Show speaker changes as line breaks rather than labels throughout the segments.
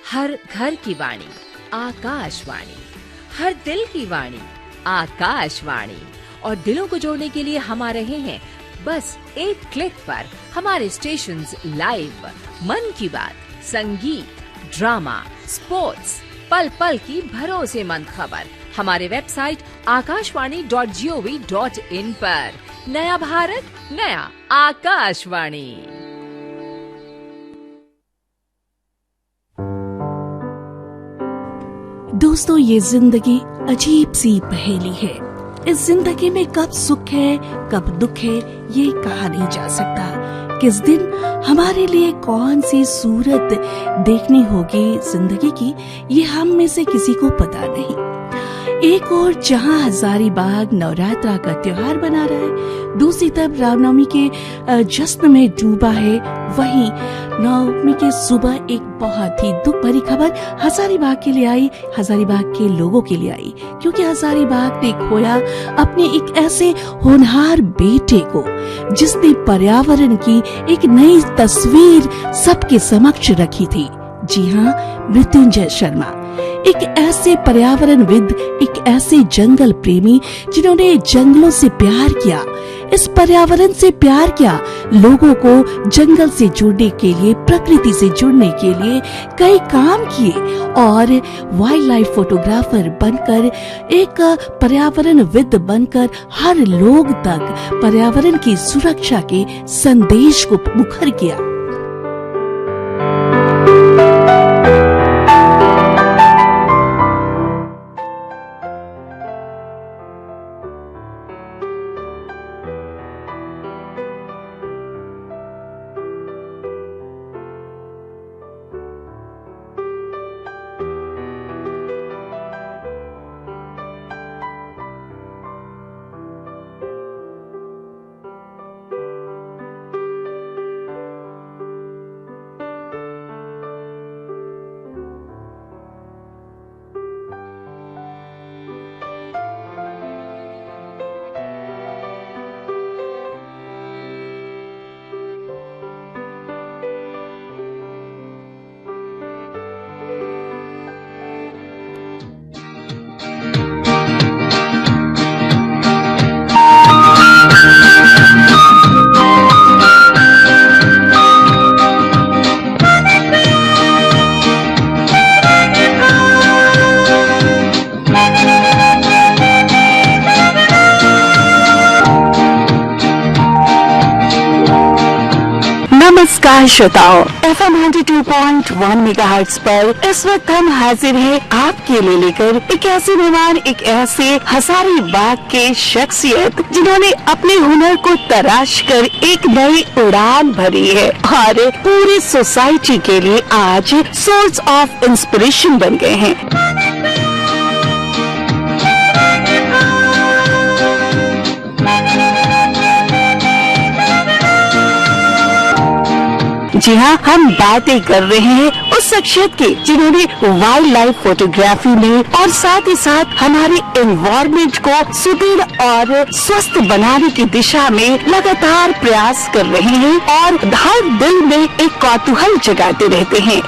हर घर की वाणी आकाशवाणी, हर दिल की वाणी आकाशवाणी। और दिलों को जोड़ने के लिए हम आ रहे हैं बस एक क्लिक पर। हमारे स्टेशंस लाइव, मन की बात, संगीत, ड्रामा, स्पोर्ट्स, पल पल की भरोसेमंद खबर हमारे वेबसाइट akashvani.gov.in पर। नया भारत, नया आकाशवाणी।
दोस्तों, ये जिंदगी अजीब सी पहेली है। इस जिंदगी में कब सुख है कब दुख है ये कहा नहीं जा सकता। किस दिन हमारे लिए कौन सी सूरत देखनी होगी जिंदगी की, ये हम में से किसी को पता नहीं। एक और जहां हजारीबाग नवरात्रा का त्योहार बना रहा है, दूसरी तरफ रामनवमी के जश्न में डूबा है, वहीं नवमी के सुबह एक बहुत ही दुख भरी खबर हजारीबाग के लिए आई, हजारीबाग के लोगों के लिए आई, क्योंकि हजारीबाग ने खोया अपने एक ऐसे होनहार बेटे को जिसने पर्यावरण की एक नई तस्वीर सबके समक्ष रखी थी। जी हाँ, मृत्युंजय शर्मा, एक ऐसे पर्यावरणविद, एक ऐसे जंगल प्रेमी जिन्होंने जंगलों से प्यार किया, इस पर्यावरण से प्यार किया, लोगों को जंगल से जुड़ने के लिए, प्रकृति से जुड़ने के लिए कई काम किए और वाइल्ड लाइफ फोटोग्राफर बनकर, एक पर्यावरणविद बनकर हर लोग तक पर्यावरण की सुरक्षा के संदेश को मुखर किया। नमस्कार श्रोताओ, FM 92.1 मेगाहर्ट्ज पर इस वक्त हम हाजिर हैं आपके लिए लेकर एक ऐसे मेहमान, एक ऐसे हजारीबाग के शख्सियत जिन्होंने अपने हुनर को तराश कर एक नई उड़ान भरी है और पूरी सोसाइटी के लिए आज सोर्स ऑफ इंस्पिरेशन बन गए हैं। जी हाँ, हम बातें कर रहे हैं उस शख्सियत की जिन्होंने वाइल्ड लाइफ फोटोग्राफी में और साथ ही साथ हमारे एनवायरमेंट को सुदृढ़ और स्वस्थ बनाने की दिशा में लगातार प्रयास कर रहे हैं और हर दिल में एक कौतूहल जगाते रहते हैं।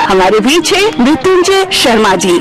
हमारे बीच है मृत्युंजय शर्मा जी।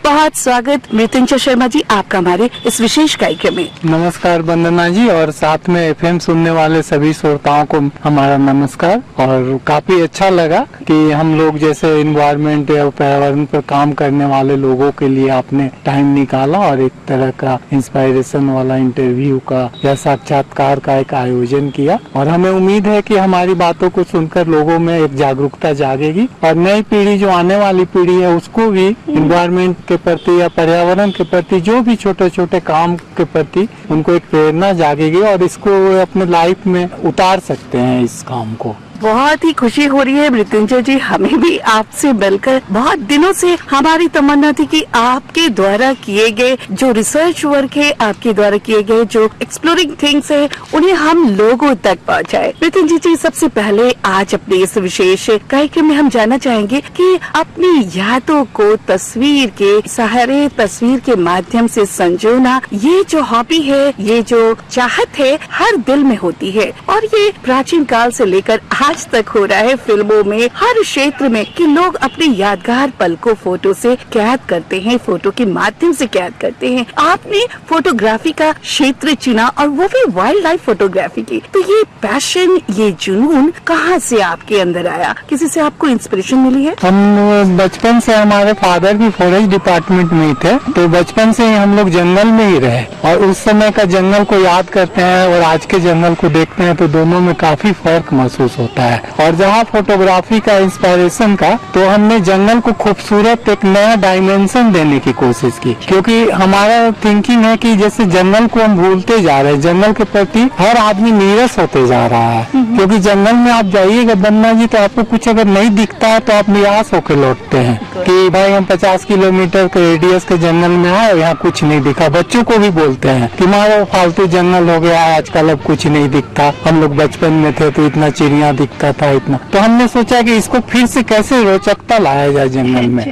बहुत स्वागत मृत्युंजय शर्मा जी आपका हमारे इस विशेष कार्यक्रम में।
नमस्कार वंदना जी, और साथ में FM सुनने वाले सभी श्रोताओं को हमारा नमस्कार। और काफी अच्छा लगा कि हम लोग जैसे एनवायरमेंट या पर्यावरण पर काम करने वाले लोगों के लिए आपने टाइम निकाला और एक तरह का इंस्पायरेशन वाला इंटरव्यू का या साक्षात्कार का एक आयोजन किया। और हमें उम्मीद है कि हमारी बातों को सुनकर लोगों में एक जागरूकता जागेगी और नई पीढ़ी, जो आने वाली पीढ़ी है, उसको भी एनवायरमेंट के प्रति या पर्यावरण के प्रति, जो भी छोटे छोटे काम के प्रति उनको एक प्रेरणा जागेगी और इसको अपने लाइफ में उतार सकते हैं इस काम को।
बहुत ही खुशी हो रही है मृत्युंजय जी, हमें भी आपसे मिलकर। बहुत दिनों से हमारी तमन्ना थी कि आपके द्वारा किए गए जो रिसर्च वर्क है, आपके द्वारा किए गए जो एक्सप्लोरिंग थिंग्स है, उन्हें हम लोगों तक पहुंचाए। मृत्युंजय जी, सबसे पहले आज अपने इस विशेष कार्यक्रम में हम जानना चाहेंगे कि अपनी यादों को तस्वीर के सहारे, तस्वीर के माध्यम से संजोना, ये जो हॉबी है, ये जो चाहत है, हर दिल में होती है और ये प्राचीन काल से लेकर आज तक हो रहा है फिल्मों में, हर क्षेत्र में, कि लोग अपने यादगार पल को फोटो से कैद करते हैं, फोटो के माध्यम से कैद करते हैं। आपने फोटोग्राफी का क्षेत्र चुना और वो भी वाइल्ड लाइफ फोटोग्राफी की। तो ये पैशन, ये जुनून कहाँ से आपके अंदर आया? किसी से आपको इंस्पिरेशन मिली है?
हम बचपन से, हमारे फादर भी फॉरेस्ट डिपार्टमेंट में ही थे, तो बचपन से ही हम लोग जंगल में ही रहे और उस समय का जंगल को याद करते हैं और आज के जंगल को देखते हैं तो दोनों में काफी फर्क महसूस होता है। और जहाँ फोटोग्राफी का इंस्पिरेशन का, तो हमने जंगल को खूबसूरत एक नया डायमेंशन देने की कोशिश की, क्योंकि हमारा थिंकिंग है कि जैसे जंगल को हम भूलते जा रहे हैं, जंगल के प्रति हर आदमी नीरस होते जा रहा है। क्योंकि जंगल में आप जाइएगा बन्ना जी, तो आपको कुछ अगर नहीं दिखता है तो आप निराश होकर लौटते हैं कि भाई हम 50 किलोमीटर के रेडियस के जंगल में आए और यहाँ कुछ नहीं दिखा। बच्चों को भी बोलते हैं कि मारो फालतू जंगल हो गया, आजकल अब कुछ नहीं दिखता, हम लोग बचपन में थे तो इतना चिड़िया दिखता था, इतना। तो हमने सोचा कि इसको फिर से कैसे रोचकता लाया जाए जंगल में।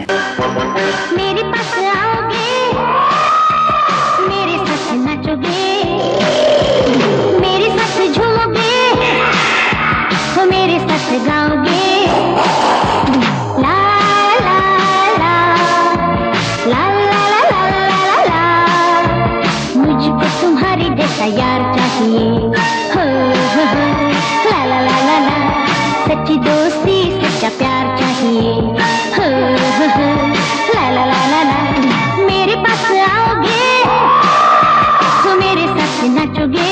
मेरे पास आओगे, मेरे साथ नाचोगे, मेरे साथ झूमोगे, हो मेरे साथ गाओगे, ला ला ला ला ला ला ला ला, मुझको तुम्हारी जैसा यार चाहिए, हो ला ला ला ला ला, सच्ची दोस्ती सच्चा प्यार चाहिए, हो ला ला ला ला ला, मेरे पास आओगे तो मेरे साथ नाचोगे।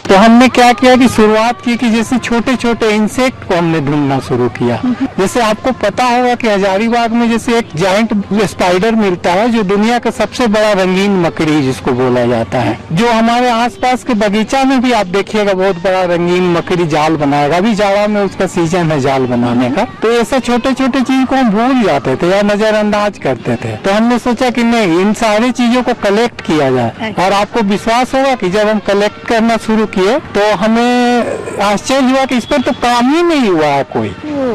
तो हमने क्या किया कि शुरुआत की कि जैसे छोटे छोटे इंसेक्ट को हमने ढूंढना शुरू किया। जैसे आपको पता होगा कि हजारीबाग में जैसे एक जायंट स्पाइडर मिलता है, जो दुनिया का सबसे बड़ा रंगीन मकड़ी जिसको बोला जाता है, जो हमारे आसपास के बगीचा में भी आप देखिएगा बहुत बड़ा रंगीन मकड़ी जाल बनाएगा। अभी जाड़ा में उसका सीजन है जाल बनाने का। तो ऐसे छोटे छोटे चीज को हम भूल जाते थे या नजरअंदाज करते थे। तो हमने सोचा कि नहीं, इन सारी चीजों को कलेक्ट किया जाए। और आपको विश्वास होगा कि जब हम कलेक्ट करना शुरू किए तो हमें आश्चर्य हुआ कि इस पर तो काम ही नहीं हुआ है कोई।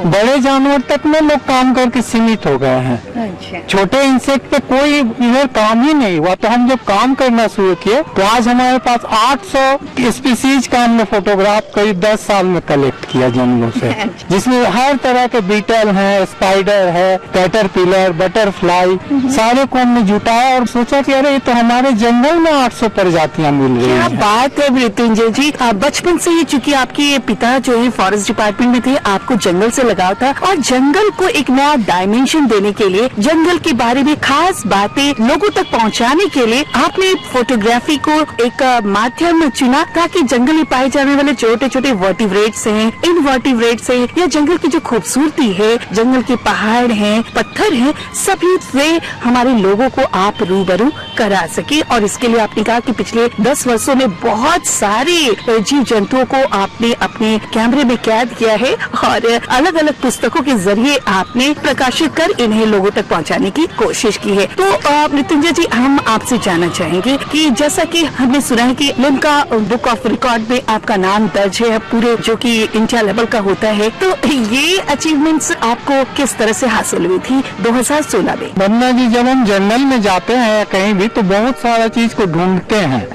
बड़े जानवर तक में लोग काम करके सीमित हो गए हैं, छोटे इंसेक्ट पे कोई इधर काम ही नहीं हुआ। तो हम जब काम करना शुरू किए तो आज हमारे पास 800 स्पीसीज का हमने फोटोग्राफ करीब 10 साल में कलेक्ट किया जंगलों से, जिसमें हर तरह के बीटल हैं, स्पाइडर है, कैटरपिलर, बटरफ्लाई, सारे को हमने जुटाया और सोचा कि अरे ये तो हमारे जंगल में 800 प्रजातियां मिल रही
क्या
हैं।
बात है मृत्युंजय जी, बचपन से ही चूंकि आपके पिता जो है फॉरेस्ट डिपार्टमेंट में थे, आपको जंगल से लगाव था और जंगल को एक नया डायमेंशन देने के लिए, जंगल के बारे में खास बातें लोगों तक पहुंचाने के लिए आपने फोटोग्राफी को एक माध्यम चुना, ताकि जंगल में पाए जाने वाले छोटे छोटे वर्टिब्रेट्स हैं, इनवर्टिब्रेट्स हैं, या जंगल की जो खूबसूरती है, जंगल के पहाड़ हैं, पत्थर हैं, सभी से हमारे लोगों को आप रूबरू करा सके। और इसके लिए आपने कहा कि पिछले 10 वर्षों में बहुत सारे जीव जंतुओं को आपने अपने कैमरे में कैद किया है और अलग अलग पुस्तकों के जरिए आपने प्रकाशित कर इन्हें लोगों तक पहुंचाने की कोशिश की है। तो मृत्युंजय जी, हम आपसे जानना चाहेंगे कि जैसा कि हमने सुना है कि लिम्का बुक ऑफ रिकॉर्ड में आपका नाम दर्ज है पूरे, जो कि इंडिया लेवल का होता है, तो ये अचीवमेंट्स आपको किस तरह से हासिल हुई थी 2016 में?
बन्ना जी, जब हम जंगल में जाते हैं या कहीं भी तो बहुत सारा चीज को ढूंढते हैं।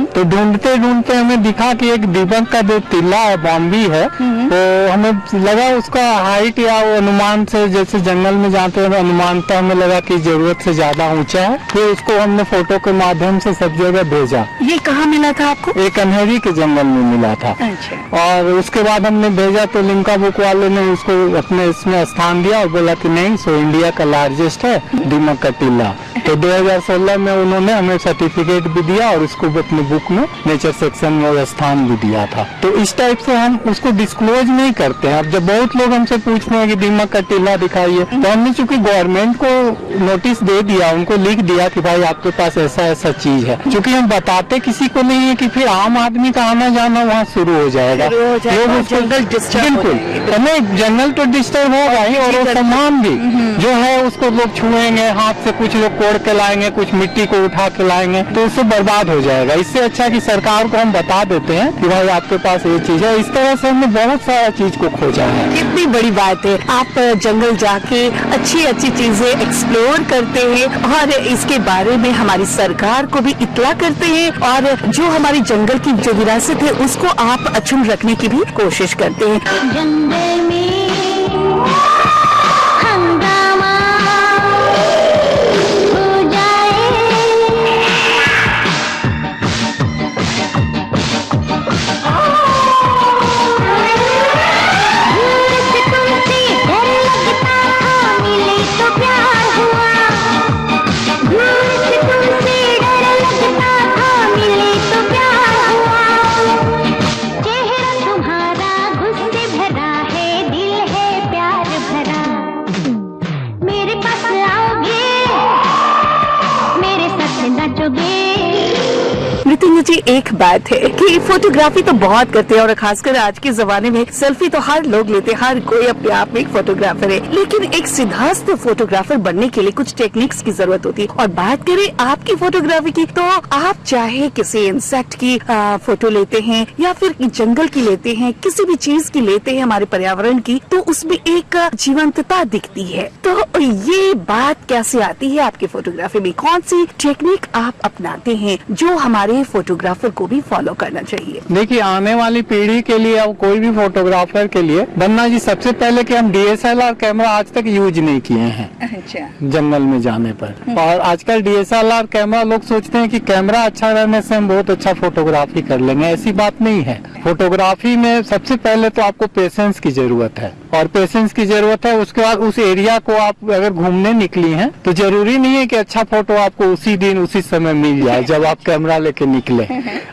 तो ढूंढते ढूंढते हमें दिखा कि एक दीपक का जो टिल्ला है, बॉम्बी है, तो हमें लगा उसका हाइट या वो अनुमान से, जैसे जंगल में जाते हैं अनुमानता हमें लगा कि जरूरत से ज्यादा ऊंचा है। फिर उसको हमने फोटो के माध्यम से सब जगह भेजा।
ये कहाँ मिला था आपको?
एक अनहेरी के जंगल में मिला था।
अच्छा।
और उसके बाद हमने भेजा तो लिम्का बुक वाले ने उसको अपने इसमें स्थान दिया और बोला कि नहीं, सो इंडिया का लार्जेस्ट है दीमक का टिल्ला। तो 2016 में उन्होंने हमें सर्टिफिकेट भी दिया और उसको अपने बुक में नेचर सेक्शन में स्थान भी दिया था। तो इस टाइप से हम उसको डिस्क्लोज नहीं करते हैं। अब जब बहुत लोग हमसे पूछते हैं कि दीमक का टीला दिखाइए, तो हमने चूंकि गवर्नमेंट को नोटिस दे दिया, उनको लिख दिया कि भाई आपके पास ऐसा ऐसा चीज है। चूंकि हम बताते किसी को नहीं है कि फिर आम आदमी का आना जाना वहाँ शुरू हो जाएगा,
जंगल डिस्टर्ब।
बिल्कुल हमें जंगल तो डिस्टर्ब होगा ही, और वो सामान भी जो है उसको लोग छुएंगे, हाथ से कुछ लोग कोड़ के लाएंगे, कुछ मिट्टी को उठा के लाएंगे, तो उससे बर्बाद हो जाएगा। इससे अच्छा कि सरकार को हम बता देते हैं कि भाई आपके पास ये चीज है। इस तरह से हमने बहुत सारा चीज को खोजा है।
कितनी बड़ी बात है, आप जंगल जाके अच्छी अच्छी चीजें एक्सप्लोर करते हैं और इसके बारे में हमारी सरकार को भी इत्तला करते हैं, और जो हमारी जंगल की जो विरासत है उसको आप अक्षुण्ण रखने की भी कोशिश करते हैं।
जंगल में हंगामा हो जाए, दूर से तुमसे डर लगता था, मिले तो प्यार हुआ। दूर से तुमसे डर लगता था, मिले तो प्यार हुआ। चेहरा तुम्हारा गुस्से भरा है, दिल है प्यार भरा। मेरे पास आओगे, मेरे साथ नाचोगे।
मृत्युंजय जी, एक बात है कि फोटोग्राफी तो बहुत करते हैं, और खासकर आज के जमाने में सेल्फी तो हर लोग लेते हैं, हर कोई अपने आप में एक फोटोग्राफर है। लेकिन एक सिद्धास्थ फोटोग्राफर बनने के लिए कुछ टेक्निक्स की जरूरत होती है। और बात करें आपकी फोटोग्राफी की, तो आप चाहे किसी इंसेक्ट की फोटो लेते हैं या फिर जंगल की लेते हैं, किसी भी चीज की लेते हैं हमारे पर्यावरण की, तो उसमें एक जीवंतता दिखती है। तो ये बात कैसे आती है आपकी फोटोग्राफी में? कौन सी टेक्निक आप अपनाते हैं जो हमारे फोटोग्राफर को भी फॉलो करना चाहिए?
देखिए, आने वाली पीढ़ी के लिए और कोई भी फोटोग्राफर के लिए, बन्ना जी, सबसे पहले कि हम DSLR कैमरा आज तक यूज नहीं किए हैं
अच्छा।
जंगल में जाने पर। और आजकल DSLR कैमरा, लोग सोचते हैं कि कैमरा अच्छा रहने से हम बहुत अच्छा फोटोग्राफी कर लेंगे। ऐसी बात नहीं है। फोटोग्राफी में सबसे पहले तो आपको पेशेंस की जरूरत है, और पेशेंस की जरूरत है। उसके बाद उस एरिया को आप अगर घूमने निकली हैं, तो जरूरी नहीं है कि अच्छा फोटो आपको उसी दिन उसी समय मिल जाए जब आप कैमरा लेके निकले।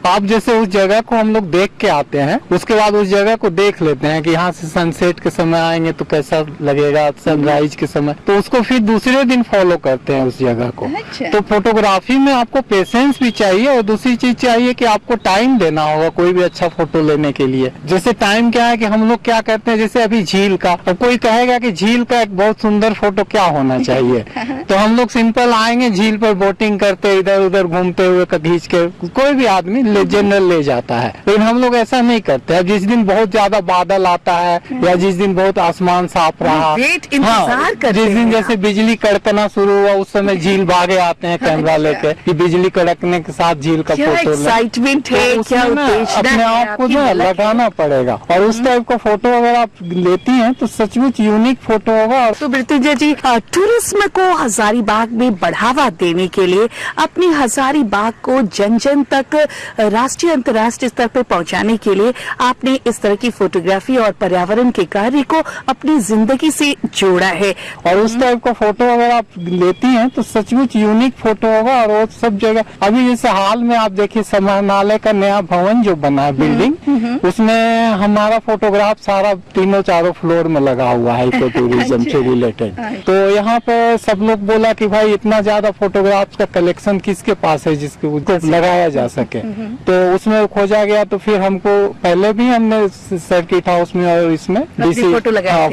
आप जैसे उस जगह को हम लोग देख के आते हैं, उसके बाद उस जगह को देख लेते हैं कि यहाँ से सनसेट के समय आएंगे तो कैसा लगेगा, सनराइज के समय, तो उसको फिर दूसरे दिन फॉलो करते हैं उस जगह को। तो फोटोग्राफी में आपको पेशेंस भी चाहिए, और दूसरी चीज चाहिए कि आपको टाइम देना होगा कोई भी अच्छा फोटो लेने के लिए। जैसे टाइम क्या है कि हम लोग क्या करते हैं, जैसे अभी झील का, और कोई कहेगा कि झील का एक बहुत सुंदर फोटो क्या होना चाहिए, तो हम लोग सिंपल आएंगे, झील पर बोटिंग करते इधर उधर घूमते हुए खींच के कोई भी आदमी जनरल ले जाता है। लेकिन हम लोग ऐसा नहीं करते। अब जिस दिन बहुत ज्यादा बादल आता है, या जिस दिन बहुत आसमान साफ रहा,
इंतजार करते
जिस दिन
हैं
जैसे बिजली कड़कना शुरू हुआ, उस समय झील भागे आते हैं कैमरा लेके कि बिजली कड़कने के साथ झील का फोटो
एक्साइटमेंट है, क्या
अपने आप को जो लगाना पड़ेगा। और उस टाइप का फोटो अगर आप लेती हैं तो सचमुच यूनिक फोटो होगा।
तो मृत्युंजय जी, टूरिज्म को हजारीबाग में बढ़ावा देने के लिए, अपनी हजारीबाग को जन जन तक राष्ट्रीय अंतर्राष्ट्रीय स्तर पर पहुंचाने के लिए आपने इस तरह की फोटोग्राफी और पर्यावरण के कार्य को अपनी जिंदगी से जोड़ा है।
और उस टाइप का फोटो अगर आप लेती हैं तो सचमुच यूनिक फोटो होगा। और वो सब जगह, अभी जैसे हाल में आप देखिए समाहरणालय का नया भवन जो बना है, बिल्डिंग, उसमें हमारा फोटोग्राफ सारा तीनों चारों फ्लोर में लगा हुआ है इको टूरिज्म से रिलेटेड। तो यहाँ पे सब लोग बोला कि भाई इतना ज्यादा फोटोग्राफ का कलेक्शन किसके पास है जिसके उसको लगाया जा सके। तो उसमें खोजा गया, तो फिर हमको पहले भी हमने सर्किट हाउस में और इसमें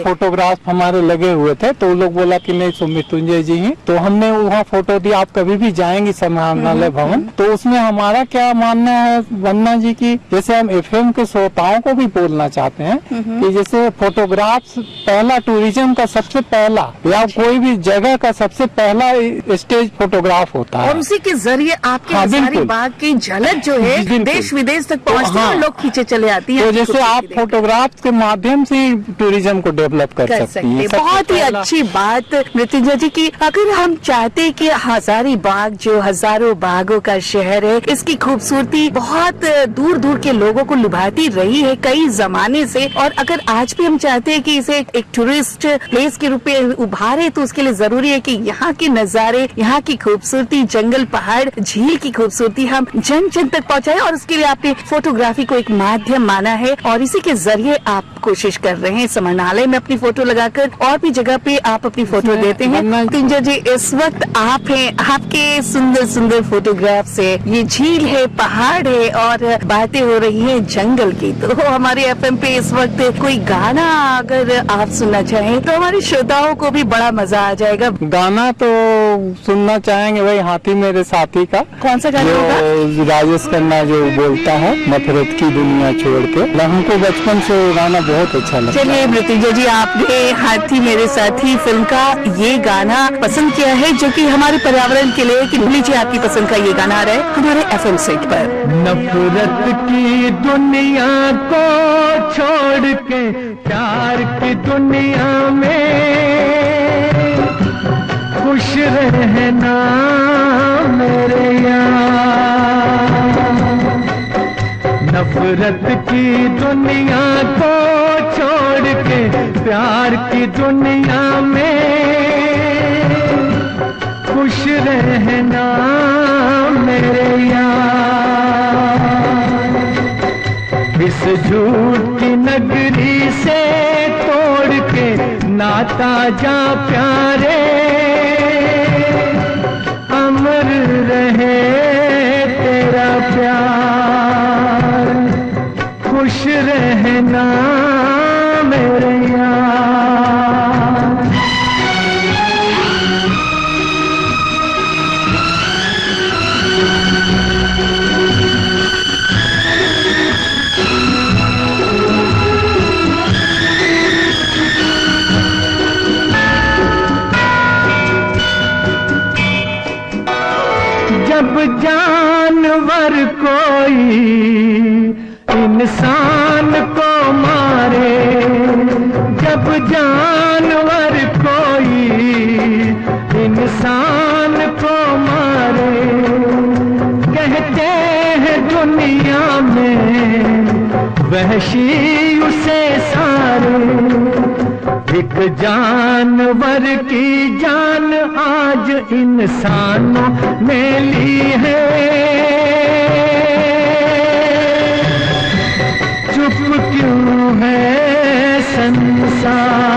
फोटोग्राफ हमारे लगे हुए थे। तो वो लोग बोला कि नहीं, सो मृत्युंजय जी ही, तो हमने वहाँ फोटो दिया। आप कभी भी जाएंगी समाहरणालय भवन, तो उसमें हमारा क्या मानना है बन्ना जी की, जैसे हम FM के श्रोताओं को भी बोलना चाहते हैं कि जैसे फोटोग्राफ पहला टूरिज्म का सबसे पहला, या कोई भी जगह का सबसे पहला स्टेज फोटोग्राफ होता है,
और उसी के जरिए आपके हजारीबाग की झलक जो है देश विदेश तक पहुँचती है, लोग खींचे चले आती है।
तो जैसे आप फोटोग्राफ के माध्यम से टूरिज्म को डेवलप कर सकती हैं।
बहुत ही अच्छी बात मृत्युंजय जी की। अगर हम चाहते कि हजारीबाग जो हजारों बागों का शहर है, इसकी खूबसूरती बहुत दूर दूर के लोगों को लुभाती रही है कई जमाने से, और अगर आज भी हम चाहते हैं कि इसे एक टूरिस्ट प्लेस के रूप में उभारे, तो उसके लिए जरूरी है कि यहाँ के नजारे, यहाँ की खूबसूरती, जंगल, पहाड़, झील की खूबसूरती हम जन जन तक पहुंचाए, और उसके लिए आपने फोटोग्राफी को एक माध्यम माना है और इसी के जरिए आप कोशिश कर रहे हैं समाहरणालय में अपनी फोटो लगाकर और भी जगह पे आप अपनी फोटो देते हैं। मृत्युंजय जी, इस वक्त आप हैं, आपके सुंदर सुंदर फोटोग्राफ से ये झील है, पहाड़ है और बातें हो रही है जंगल की। तो हमारे FM पे इस वक्त कोई गाना अगर आप सुनना चाहें तो हमारे श्रोताओं को भी बड़ा मजा आ जाएगा।
गाना तो सुनना चाहेंगे भाई, हाथी मेरे साथी का।
कौन सा गाना होगा?
राजेश खन्ना जो बोलता है नफरत की दुनिया छोड़ के, हमको बचपन से गाना बहुत अच्छा लगता है।
चलिए मृत्युंजय जी, आपने हाथी मेरे साथी फिल्म का ये गाना पसंद किया है जो कि हमारे पर्यावरण के लिए, कि लीजिए आपकी पसंद का ये गाना आ रहा है हमारे FM सेट पर।
नफरत की दुनिया को छोड़ के प्यार की दुनिया में खुश रहना मेरे यार। नफरत की दुनिया को छोड़ के प्यार की दुनिया में खुश रहना मेरे यार। इस झूठ की नगरी से तोड़ के नाता जा प्यारे, अमर रहे तेरा प्यार, खुश रहना मेरे यार। जब जानवर कोई इंसान को मारे, जब जानवर कोई इंसान को मारे, कहते हैं दुनिया में वहशी उसे सारे। एक जानवर की जान आज इंसानों ने ली है, चुप क्यों है संसार।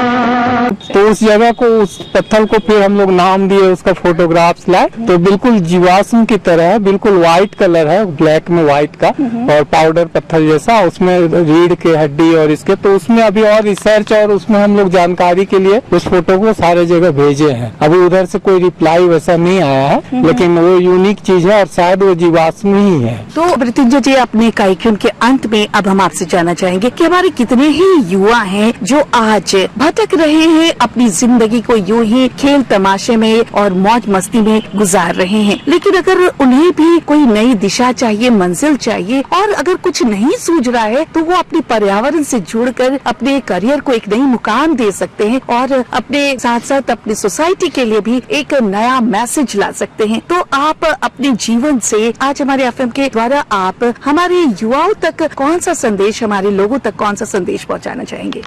तो उस जगह को, उस पत्थर को फिर हम लोग नाम दिए, उसका फोटोग्राफ्स लाए। तो बिल्कुल जीवाश्म की तरह है, बिल्कुल व्हाइट कलर है, ब्लैक में व्हाइट का और पाउडर पत्थर जैसा, उसमें रीढ़ के हड्डी और इसके, तो उसमें अभी और रिसर्च और उसमें हम लोग जानकारी के लिए उस फोटो को सारे जगह भेजे हैं। अभी उधर से कोई रिप्लाई वैसा नहीं आया है, लेकिन वो यूनिक चीज है और शायद वो जीवाश्म ही है।
तो मृत्युंजय जी, अपने कार्यक्रम के अंत में अब हम आपसे जानना चाहेंगे कि हमारे कितने ही युवा हैं जो आज भटक रहे हैं, अपनी जिंदगी को यूं ही खेल तमाशे में और मौज मस्ती में गुजार रहे हैं, लेकिन अगर उन्हें भी कोई नई दिशा चाहिए, मंजिल चाहिए, और अगर कुछ नहीं सूझ रहा है तो वो अपने पर्यावरण से जुड़कर अपने करियर को एक नई मुकाम दे सकते हैं और अपने साथ साथ अपनी सोसाइटी के लिए भी एक नया मैसेज ला सकते हैं। तो आप अपने जीवन से आज हमारे FM के द्वारा आप हमारे युवाओं तक कौन सा संदेश, हमारे लोगों तक कौन सा संदेश पहुंचाना चाहेंगे?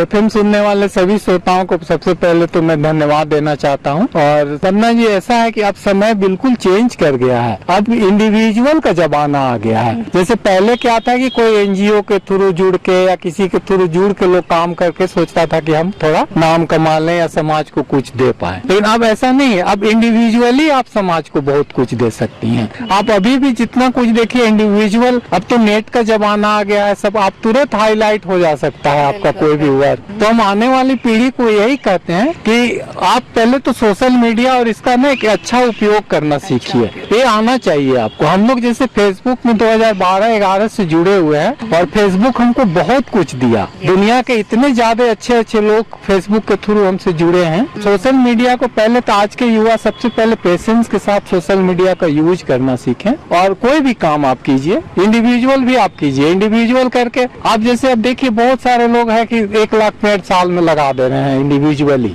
FM सुनने वाले सभी श्रोताओं को सबसे पहले तो मैं धन्यवाद देना चाहता हूं। और सपना जी, ऐसा है कि अब समय बिल्कुल चेंज कर गया है, अब इंडिविजुअल का जमाना आ गया है। जैसे पहले क्या था कि कोई NGO के थ्रू जुड़ के या किसी के थ्रू जुड़ के लोग काम करके सोचता था कि हम थोड़ा नाम कमा लें या समाज को कुछ दे पाए, लेकिन अब ऐसा नहीं है। अब इंडिविजुअली आप समाज को बहुत कुछ दे सकती हैं। आप अभी भी जितना कुछ देखिए इंडिविजुअल, अब तो नेट का जमाना आ गया है, सब आप तुरंत हाईलाइट हो जा सकता है आपका कोई भी वर्क। तो हम आने वाली पीढ़ी को यही कहते हैं कि आप पहले तो सोशल मीडिया और इसका ना एक अच्छा उपयोग करना सीखिए, ये आना चाहिए आपको। हम लोग जैसे फेसबुक में 2012-11 से जुड़े हुए हैं और फेसबुक हमको बहुत कुछ दिया। दुनिया के इतने ज्यादा अच्छे अच्छे लोग फेसबुक के थ्रू हमसे जुड़े हैं। सोशल मीडिया को पहले तो आज के युवा सबसे पहले पेशेंस के साथ सोशल मीडिया का यूज करना सीखें और कोई भी काम आप कीजिए, इंडिविजुअल भी आप कीजिए। इंडिविजुअल करके आप जैसे अब देखिए बहुत सारे लोग हैं कि 1 लाख मिनट साल में लगा दे रहे हैं इंडिविजुअली,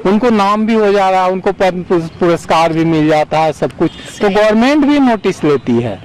उनको नाम भी हो जा रहा है, उनको पुरस्कार भी मिल जाता है, सब कुछ। तो गवर्नमेंट भी नोटिस लेती है।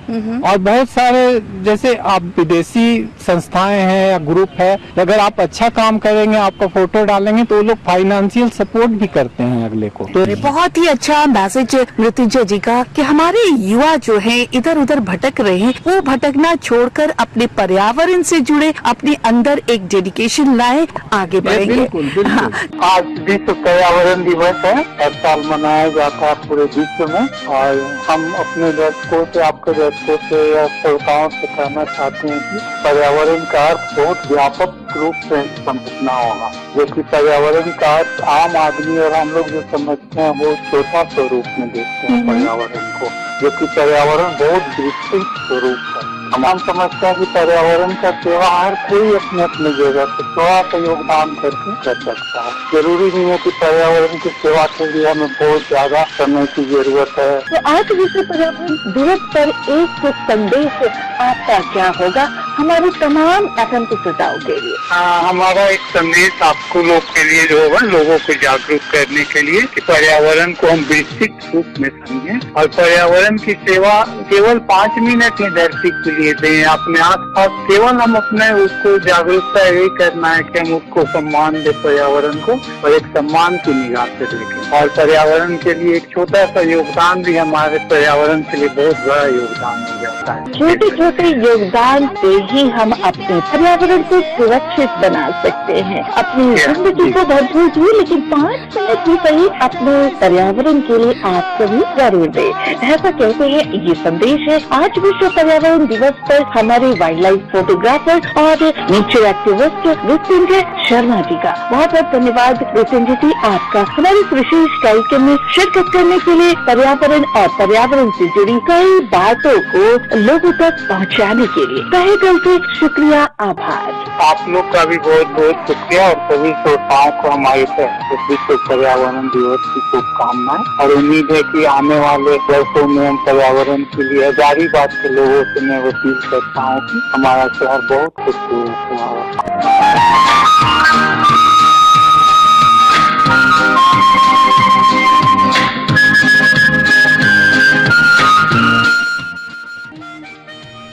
और बहुत सारे जैसे आप विदेशी संस्थाएं हैं या ग्रुप है, अगर आप अच्छा काम करेंगे, आपका फोटो डालेंगे तो वो लोग फाइनेंशियल सपोर्ट भी करते हैं अगले को। तो
बहुत ही अच्छा मैसेज मृत्युंजय जी का कि हमारे युवा जो हैं इधर उधर भटक रहे हैं, वो भटकना छोड़कर अपने पर्यावरण से जुड़े, अपने अंदर एक डेडिकेशन लाए, आगे बढ़ेंगे।
बिल्कुल बिल्कुल। हाँ। आज विश्व पर्यावरण दिवस है, हर साल मनाया जाता है पूरे विश्व में। और हम अपने दर्शकों से, आपके दर्शकों से या श्रोताओं से कहना चाहते हैं कि पर्यावरण का अर्थ बहुत व्यापक रूप से समझना होगा, जो कि पर्यावरण का अर्थ आम आदमी और हम लोग जो समझते हैं वो छोटा स्वरूप में देखते हैं पर्यावरण को, जो कि पर्यावरण बहुत विस्तृत स्वरूप है। हम समझते हैं कि पर्यावरण का सेवा हर कोई अपने अपने जगह पे थोड़ा सा योगदान करके कर सकता है। जरूरी नहीं है कि पर्यावरण की सेवा के लिए हमें बहुत ज्यादा समय की जरूरत है।
तो आज विश्व पर्यावरण दिवस पर एक संदेश आपका क्या होगा हमारे तमाम एफएम के श्रोताओं के लिए?
हमारा एक संदेश आपको लोग के लिए जो होगा, लोगों को जागरूक करने के लिए कि पर्यावरण को हम विस्तृत रूप में समझें और पर्यावरण की सेवा केवल 5 मिनट में धरती के लिए दें। अपने आसपास केवल हम अपने उसको जागरूकता यही करना है कि हम उसको सम्मान दें पर्यावरण को, और एक सम्मान की निगाह से देखें। और पर्यावरण के लिए एक छोटा सा योगदान भी हमारे पर्यावरण के लिए बहुत बड़ा योगदान हो जाता है।
छोटे छोटे योगदान से ही हम अपने पर्यावरण को सुरक्षित बना सकते हैं, अपनी जिंदगी को भरपूर हुई, लेकिन 5 मिनट ही सही अपने पर्यावरण के लिए आप सभी जरूर दें। ऐसा कहते हैं, ये संदेश है आज विश्व पर्यावरण दिवस पर हमारे वाइल्ड लाइफ फोटोग्राफर और नेचर एक्टिविस्ट मृत्युंजय शर्मा जी का। बहुत बहुत धन्यवाद मृत्युंजय जी आपका हमारे इस विशेष कार्यक्रम में शिरकत करने के लिए, पर्यावरण और पर्यावरण से जुड़ी कई बातों को लोगों तक पहुंचाने के लिए तहे दिल से शुक्रिया, आभार।
आप लोग का भी बहुत बहुत शुक्रिया और सभी श्रोताओं को हमारे विश्व पर्यावरण दिवस की शुभकामनाएं। और उम्मीद है कि आने वाले वर्षों में हम पर्यावरण के लिए हजारीबाग के लोगों से मैं अपील करता हूँ कि हमारा शहर बहुत खूबसूरत होगा।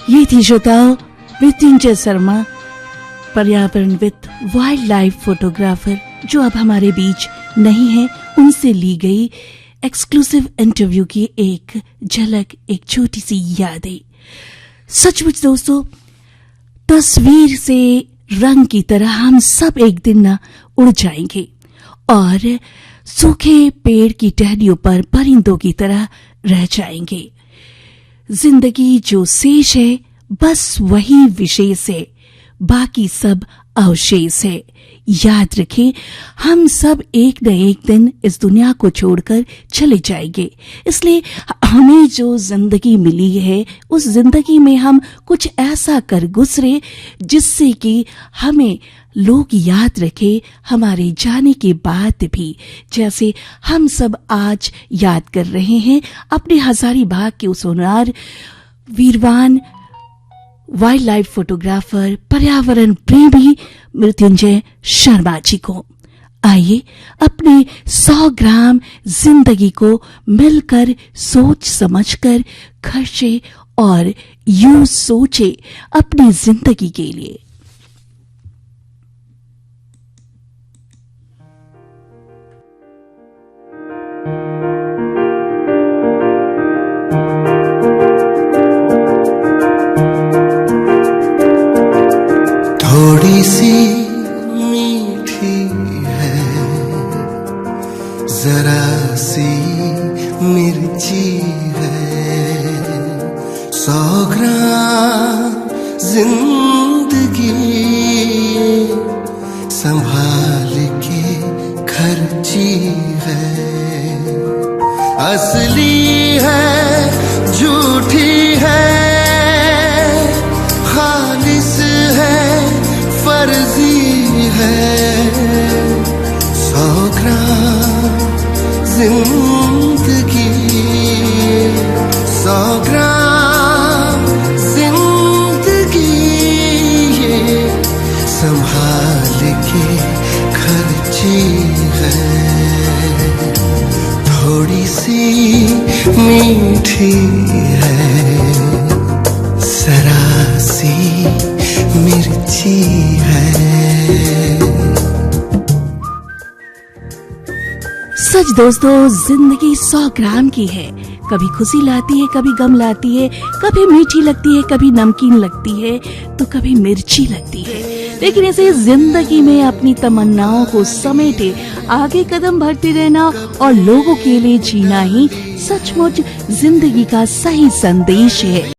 ये थी श्रोताओं मृत्युंजय शर्मा, पर्यावरणविद, वाइल्ड लाइफ फोटोग्राफर, जो अब हमारे बीच नहीं है। उनसे ली गई एक्सक्लूसिव इंटरव्यू की एक झलक, एक छोटी सी यादें। सचमुच दोस्तों, तस्वीर से रंग की तरह हम सब एक दिन न उड़ जाएंगे और सूखे पेड़ की टहनियों पर परिंदों की तरह रह जाएंगे। जिंदगी जो शेष है बस वही विशेष है, बाकी सब अवशेष है। याद रखें, हम सब एक न एक दिन इस दुनिया को छोड़कर चले जाएंगे, इसलिए हमें जो जिंदगी मिली है उस जिंदगी में हम कुछ ऐसा कर गुजरे जिससे कि हमें लोग याद रखें हमारे जाने के बाद भी, जैसे हम सब आज याद कर रहे हैं अपने हजारीबाग के उस होनहार वीरवान वाइल्ड लाइफ फोटोग्राफर, पर्यावरण प्रेमी मृत्युंजय शर्मा जी को। आइए अपने 100 ग्राम जिंदगी को मिलकर सोच समझकर खर्चे और यूं सोचे अपनी जिंदगी के लिए।
थोड़ी सी मीठी है, जरा सी मिर्ची है, 100 ग्राम जिंदगी संभाल के खर्ची है। असली है झूठी है, खालिस है फर्जी है, 100 ग्राम जिंदगी, 100 ग्राम जिंदगी ये संभाल के खर्ची है, थोड़ी सी मीठी है, जरा सी मिर्ची है।
सच दोस्तों, जिंदगी 100 ग्राम की है। कभी खुशी लाती है, कभी गम लाती है, कभी मीठी लगती है, कभी नमकीन लगती है, तो कभी मिर्ची लगती है। लेकिन ऐसे जिंदगी में अपनी तमन्नाओं को समेटे आगे कदम बढ़ते रहना और लोगों के लिए जीना ही सचमुच जिंदगी का सही संदेश है।